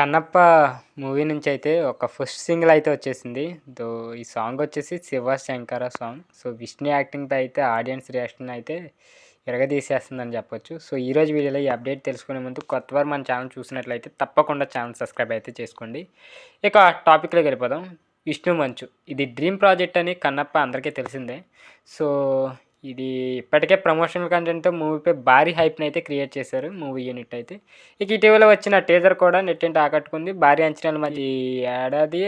'Kannappa' movie నుంచయితే ఒక first single అయితే వచ్చేసింది. ఈ సాంగ్ వచ్చేసి 'శివ శంకర' సాంగ్. సో, విష్ణు యాక్టింగ్‌తో అయితే ఆడియన్స్ రియాక్షన్ అయితే ఇరగదీసేస్తుందని చెప్పొచ్చు. సో, ఈరోజు వీడియోలో ఈ అప్డేట్ తెలుసుకునే ముందు కొత్తవారు మన ఛానల్ చూసినట్లయితే తప్పకుండా ఛానల్ సబ్స్క్రైబ్ అయితే చేసుకోండి. ఇక టాపిక్‌లోకి వెళ్ళిపోదాం. 'విష్ణు మంచు' ఇది డ్రీమ్ ప్రాజెక్ట్ అని 'కన్నప్ప' అందరికీ తెలిసిందే. సో, ఇది ఇప్పటికే ప్రమోషనల్ కంటెంట్‌తో మూవీపై భారీ హైప్‌ని అయితే క్రియేట్ చేశారు మూవీ యూనిట్ అయితే. ఇక ఇటీవల వచ్చిన టీజర్ కూడా నెట్టింట ఆకట్టుకుంది. భారీ అంచనాల మధ్య ఈ ఏడాది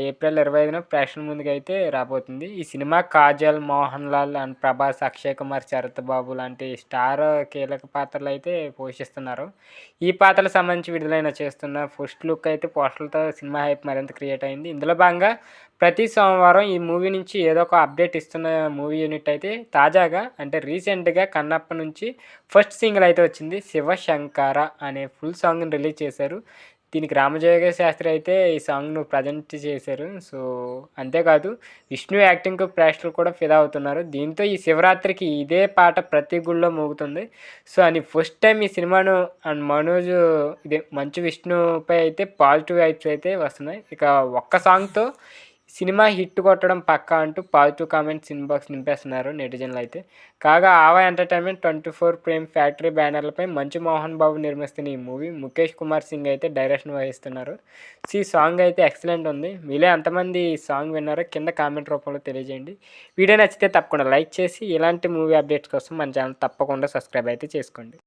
ఏప్రిల్ 25న ప్రేక్షకుల ముందుకైతే రాబోతుంది. ఈ సినిమా కాజల్, మోహన్ లాల్ అండ్ ప్రభాస్, అక్షయ్ కుమార్, శరత్ బాబు లాంటి స్టార్ కీలక పాత్రలు అయితే పోషిస్తున్నారు. ఈ పాత్రలకు సంబంధించి విడుదలైన చేస్తున్న ఫస్ట్ లుక్ అయితే పోస్టర్లతో సినిమా హైప్ మరింత క్రియేట్ అయింది. ఇందులో భాగంగా ప్రతి సోమవారం ఈ మూవీ నుంచి ఏదో ఒక అప్డేట్ ఇస్తున్న మూవీ యూనిట్ అయితే తాజాగా అంటే రీసెంట్‌గా 'కన్నప్ప' నుంచి ఫస్ట్ సింగిల్ అయితే వచ్చింది. 'శివ శంకర' అనే ఫుల్ సాంగ్‌ని రిలీజ్ చేశారు. దీనికి రామజోగయ్య శాస్త్రి అయితే ఈ సాంగ్‌ను ప్రజెంట్ చేశారు. సో, అంతేకాదు విష్ణు యాక్టింగ్‌కు ప్రేక్షకులు కూడా ఫిదా అవుతున్నారు. దీంతో ఈ శివరాత్రికి ఇదే పాట ప్రతి గుడిలో మోగుతుంది. సో, అని ఫస్ట్ టైం ఈ సినిమాను అండ్ మనోజ్ మంచు విష్ణుపై అయితే పాజిటివ్ వైబ్స్ అయితే వస్తున్నాయి. ఇక ఒక్క సాంగ్‌తో సినిమా హిట్ కొట్టడం పక్కా అంటూ పాజిటివ్ కామెంట్స్ ఇన్బాక్స్ నింపేస్తున్నారు నెటిజన్లు అయితే. కాగా ఆవా ఎంటర్టైన్మెంట్, 24 ఫ్రేమ్ ఫ్యాక్టరీ బ్యానర్లపై మంచు మోహన్ బాబు నిర్మిస్తున్న ఈ మూవీ ముఖేష్ కుమార్ సింగ్ అయితే డైరెక్షన్ వహిస్తున్నారు. సో, ఈ సాంగ్ అయితే ఎక్సలెంట్ ఉంది. మీలో ఎంతమంది ఈ సాంగ్ విన్నారో కింద కామెంట్ రూపంలో తెలియజేయండి. వీడియో నచ్చితే తప్పకుండా లైక్ చేసి ఇలాంటి మూవీ అప్డేట్స్ కోసం మన ఛానల్ తప్పకుండా సబ్స్క్రైబ్ అయితే చేసుకోండి.